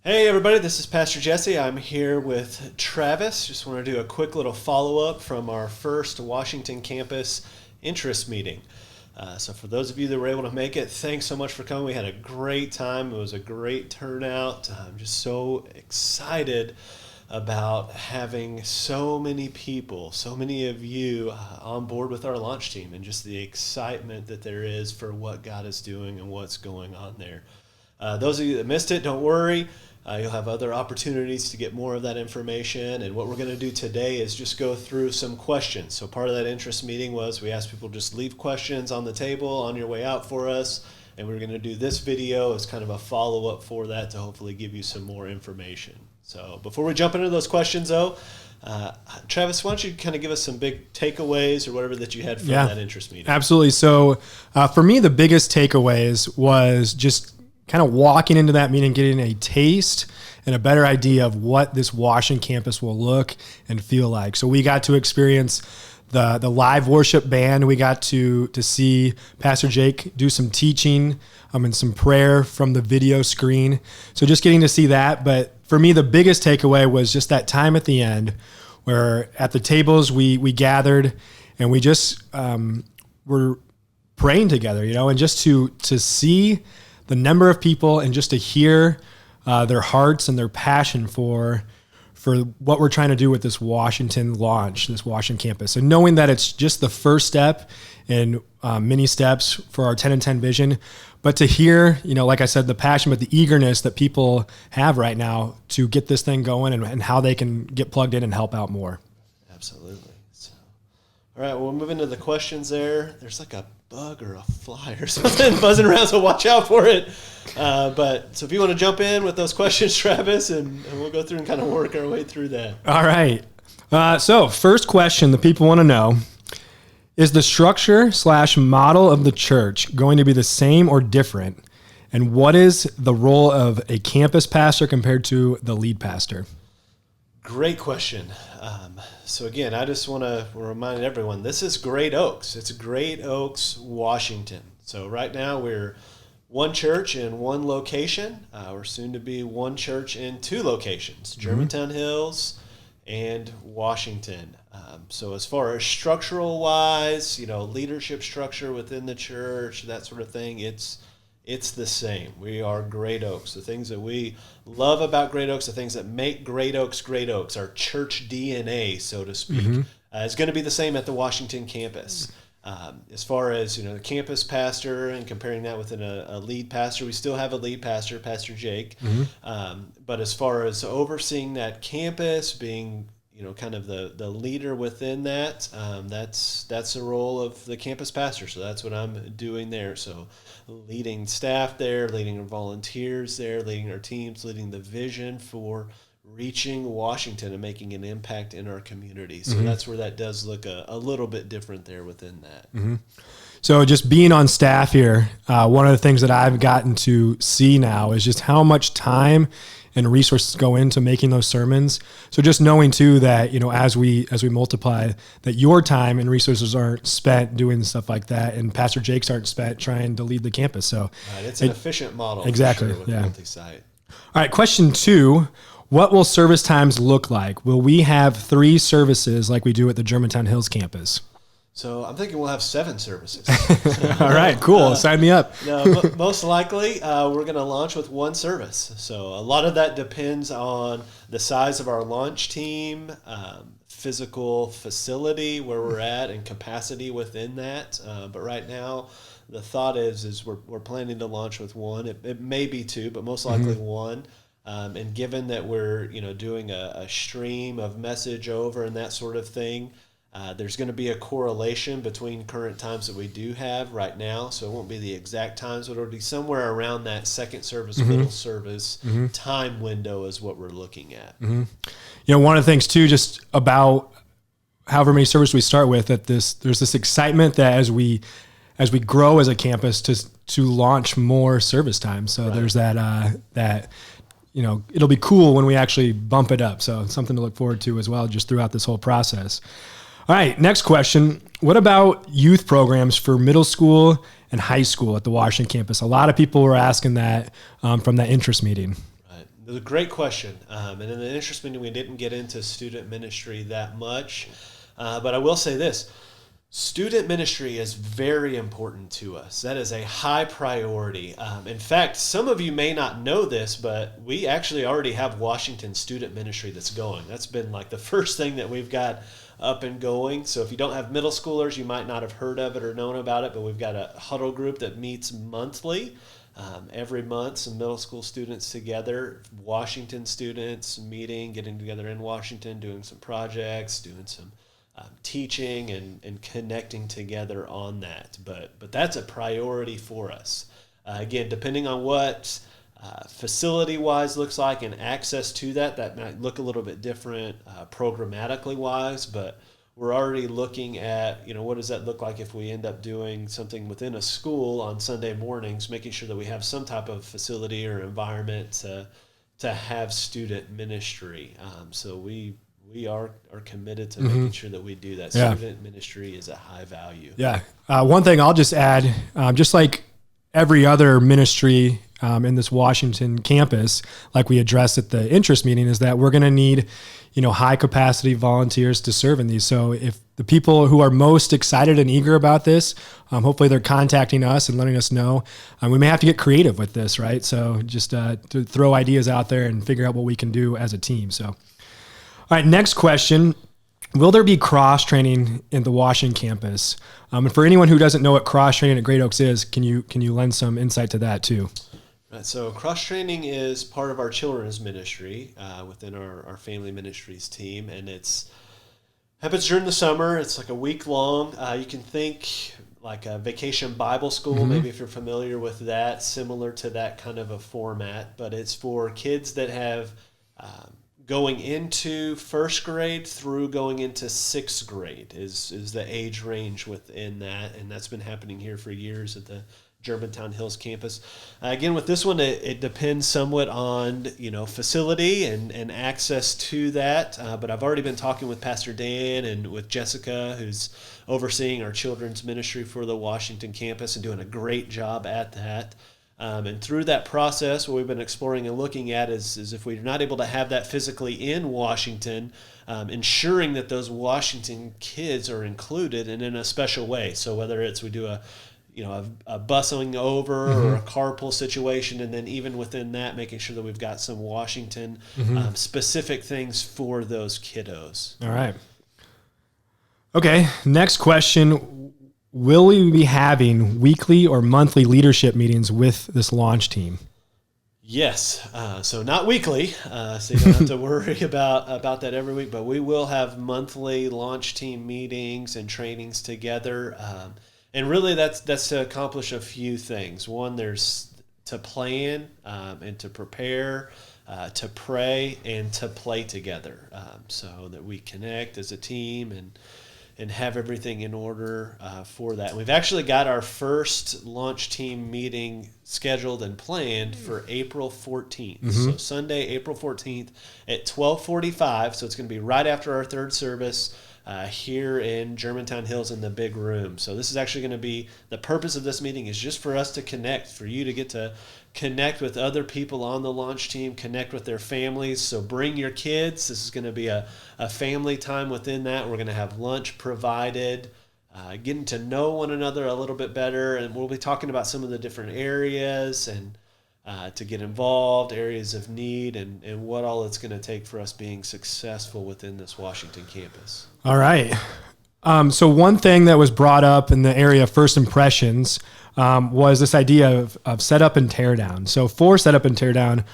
Hey everybody, this is Pastor Jesse. I'm here with Travis. Just want to do a quick little follow-up from our first Washington campus interest meeting. So for those of you that were able to make it, thanks so much for coming. We had a great time. It was a great turnout. I'm just so excited about having so many people, so many of you on board with our launch team, and just the excitement that there is for what God is doing and what's going on there. Those of you that missed it, don't worry. You'll have other opportunities to get more of that information. And what we're going to do today is just go through some questions. So part of that interest meeting was we asked people just leave questions on the table on your way out for us. And we're going to do this video as kind of a follow-up for that to hopefully give you some more information. So before we jump into those questions, though, Travis, why don't you kind of give us some big takeaways or whatever that you had from that interest meeting? Absolutely. So for me, the biggest takeaways was just kind of walking into that meeting, getting a taste and a better idea of what this Washington campus will look and feel like. So we got to experience the live worship band. We got to see Pastor Jake do some teaching and some prayer from the video screen. So just getting to see that. But for me, the biggest takeaway was just that time at the end where at the tables we gathered and we just were praying together, and just to see the number of people and just to hear their hearts and their passion for what we're trying to do with this Washington launch, this Washington campus. And knowing that it's just the first step in many steps for our 10 and 10 vision, but to hear, like I said, the passion, but the eagerness that people have right now to get this thing going and how they can get plugged in and help out more. Absolutely. So, all right, well, we'll move into the questions there. There's like a bug or a fly or something buzzing around, so watch out for it. So if you want to jump in with those questions, Travis, and we'll go through and kind of work our way through that. All right. So first question the people want to know, is the structure/model of the church going to be the same or different? And what is the role of a campus pastor compared to the lead pastor? Great question. So again, I just want to remind everyone, this is Great Oaks. It's Great Oaks, Washington. So right now we're one church in one location. We're soon to be one church in two locations, Germantown Hills and Washington. So as far as structural wise, leadership structure within the church, that sort of thing, it's the same. We are Great Oaks. The things that we love about Great Oaks, the things that make Great Oaks, our church DNA, so to speak, is going to be the same at the Washington campus. As far as the campus pastor and comparing that with a lead pastor, we still have a lead pastor, Pastor Jake. But as far as overseeing that campus, being kind of the leader within that, that's the role of the campus pastor. So that's what I'm doing there. So leading staff there, leading our volunteers there, leading our teams, leading the vision for reaching Washington and making an impact in our community. So that's where that does look a little bit different there within that. So just being on staff here, one of the things that I've gotten to see now is just how much time and resources go into making those sermons. So just knowing too that, as we multiply, that your time and resources aren't spent doing stuff like that, and Pastor Jake's aren't spent trying to lead the campus. So it's an efficient model. Exactly. For sure, with multi-site. All right. Question 2, what will service times look like? Will we have 3 services like we do at the Germantown Hills campus? So I'm thinking we'll have 7 services. All right, cool. Sign me up. No, most likely we're going to launch with 1 service. So a lot of that depends on the size of our launch team, physical facility where we're at, and capacity within that. But right now, the thought is we're planning to launch with 1. It may be 2, but most likely 1. And given that we're doing a stream of message over and that sort of thing, there's going to be a correlation between current times that we do have right now. So it won't be the exact times, but it'll be somewhere around that second service, middle service time window is what we're looking at. One of the things too, just about however many services we start with, there's this excitement that as we grow as a campus to launch more service time. So there's that it'll be cool when we actually bump it up. So it's something to look forward to as well, just throughout this whole process. All right, next question. What about youth programs for middle school and high school at the Washington campus? A lot of people were asking that from that interest meeting. a great question. And in the interest meeting, we didn't get into student ministry that much. But I will say this. Student ministry is very important to us. That is a high priority. In fact, some of you may not know this, but we actually already have Washington student ministry that's going. That's been like the first thing that we've got up and going. So if you don't have middle schoolers, you might not have heard of it or known about it, but we've got a huddle group that meets monthly. Every month, some middle school students together, Washington students meeting, getting together in Washington, doing some projects, doing some teaching and connecting together on that. But that's a priority for us. Again, depending on what facility-wise looks like and access to that might look a little bit different programmatically-wise, but we're already looking at, what does that look like if we end up doing something within a school on Sunday mornings, making sure that we have some type of facility or environment to have student ministry. So we are committed to making sure that we do that. Yeah. Student ministry is a high value. Yeah. One thing I'll just add, just like every other ministry in this Washington campus, like we addressed at the interest meeting, is that we're going to need, high capacity volunteers to serve in these. So if the people who are most excited and eager about this, hopefully they're contacting us and letting us know. We may have to get creative with this, right? So just to throw ideas out there and figure out what we can do as a team. So, all right, next question. Will there be cross-training in the Washington campus? And for anyone who doesn't know what cross-training at Great Oaks is, can you lend some insight to that too? Right, so cross-training is part of our children's ministry within our family ministries team, and it's happens during the summer. It's like a week long. You can think like a vacation Bible school, maybe if you're familiar with that, similar to that kind of a format, but it's for kids that have going into first grade through going into sixth grade is the age range within that, and that's been happening here for years at the Germantown Hills campus. Again, with this one, it depends somewhat on facility and access to that. But I've already been talking with Pastor Dan and with Jessica, who's overseeing our children's ministry for the Washington campus and doing a great job at that. And through that process, what we've been exploring and looking at is if we're not able to have that physically in Washington, ensuring that those Washington kids are included and in a special way. So whether it's we do a busing over or a carpool situation, and then even within that, making sure that we've got some Washington specific things for those kiddos. All right. Okay, next question. Will we be having weekly or monthly leadership meetings with this launch team? Yes. So not weekly, so you don't have to worry about that every week, but we will have monthly launch team meetings and trainings together. And really that's to accomplish a few things. One, there's to plan and to prepare, to pray, and to play together so that we connect as a team and have everything in order for that. We've actually got our first launch team meeting scheduled and planned for April 14th. So Sunday, April 14th at 12:45. So it's going to be right after our third service here in Germantown Hills in the big room. So this is actually going to be, the purpose of this meeting is just for us to connect, for you to get to connect with other people on the launch team, connect with their families. So bring your kids. This is going to be a family time within that. We're going to have lunch provided, getting to know one another a little bit better. And we'll be talking about some of the different areas and to get involved, areas of need, and what all it's going to take for us being successful within this Washington campus. All right. So one thing that was brought up in the area of first impressions was this idea of setup and teardown. So for setup and teardown,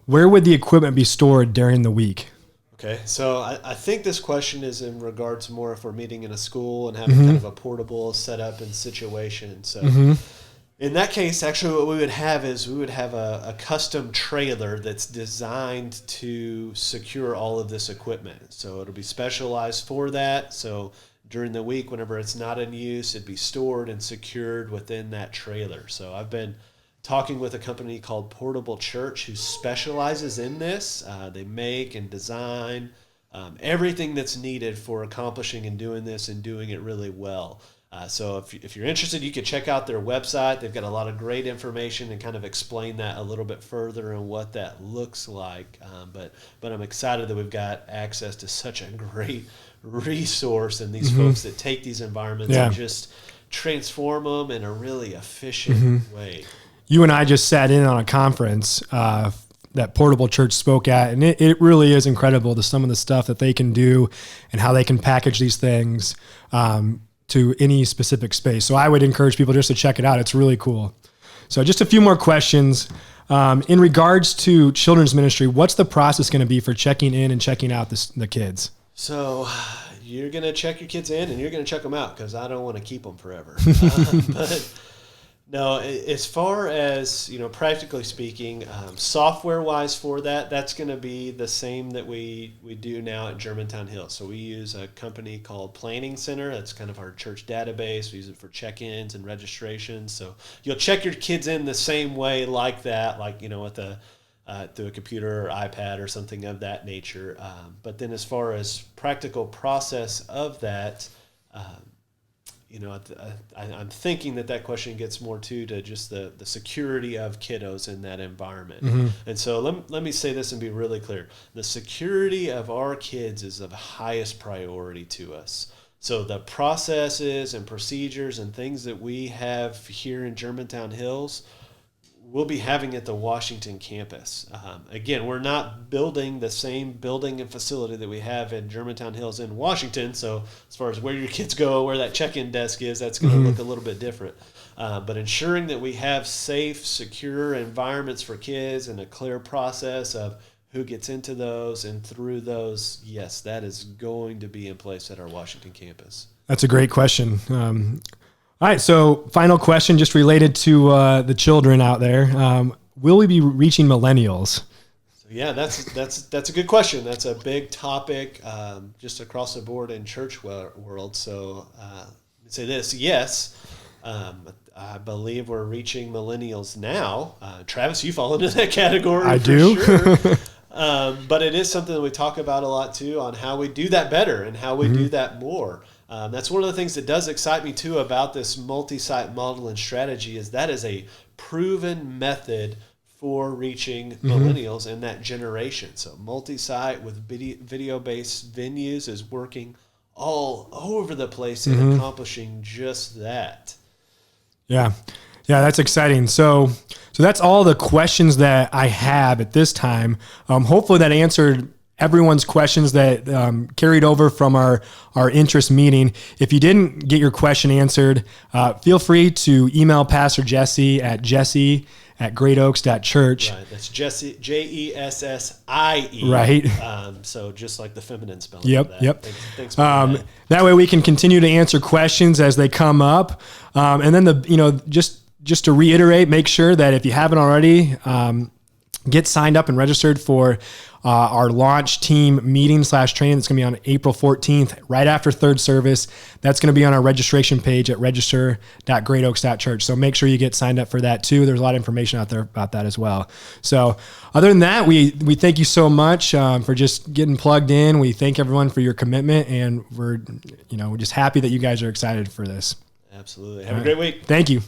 where would the equipment be stored during the week? Okay, so I think this question is in regards more if we're meeting in a school and having kind of a portable setup and situation. So in that case, actually what we would have is we would have a custom trailer that's designed to secure all of this equipment. So it'll be specialized for that. So during the week, whenever it's not in use, it'd be stored and secured within that trailer. So I've been talking with a company called Portable Church who specializes in this. They make and design everything that's needed for accomplishing and doing this and doing it really well. So if you're interested, you can check out their website. They've got a lot of great information and kind of explain that a little bit further and what that looks like. But I'm excited that we've got access to such a great resource and these folks that take these environments and just transform them in a really efficient way. You and I just sat in on a conference that Portable Church spoke at, and it really is incredible some of the stuff that they can do and how they can package these things to any specific space. So I would encourage people just to check it out. It's really cool. So just a few more questions. In regards to children's ministry, what's the process going to be for checking in and checking out the kids? So you're going to check your kids in and you're going to check them out because I don't want to keep them forever. But no, as far as, practically speaking, software-wise for that's going to be the same that we do now at Germantown Hills. So we use a company called Planning Center. That's kind of our church database. We use it for check-ins and registrations. So you'll check your kids in the same way like that, with through a computer or iPad or something of that nature. But then as far as practical process of that, I'm thinking that question gets more to just the security of kiddos in that environment. And so let me say this and be really clear. The security of our kids is of highest priority to us. So the processes and procedures and things that we have here in Germantown Hills, we'll be having at the Washington campus. Again, we're not building the same building and facility that we have in Germantown Hills in Washington. So as far as where your kids go, where that check-in desk is, that's going to look a little bit different. But ensuring that we have safe, secure environments for kids and a clear process of who gets into those and through those, yes, that is going to be in place at our Washington campus. That's a great question. All right, so final question, just related to the children out there. Will we be reaching millennials? So yeah, that's a good question. That's a big topic just across the board in church world. So let me say this: yes, I believe we're reaching millennials now. Travis, you fall into that category. I for do. Sure. But it is something that we talk about a lot too, on how we do that better and how we do that more. That's one of the things that does excite me too about this multi-site model and strategy is that is a proven method for reaching millennials in that generation. So multi-site with video-based venues is working all over the place in accomplishing just that. Yeah, that's exciting. So that's all the questions that I have at this time. Hopefully that answered everyone's questions that carried over from our interest meeting. If you didn't get your question answered, feel free to email Pastor Jesse at jesse@greatoaks.church. Right, that's Jesse, Jessie. Right. So just like the feminine spelling. Yep, of that. yep. Thanks for that way we can continue to answer questions as they come up. And then just to reiterate, make sure that if you haven't already, get signed up and registered for our launch team meeting / training. That's going to be on April 14th, right after third service. That's going to be on our registration page at register.greatoaks.church. So make sure you get signed up for that too. There's a lot of information out there about that as well. So other than that, we thank you so much for just getting plugged in. We thank everyone for your commitment, and we're just happy that you guys are excited for this. Absolutely. Have a great week. Thank you.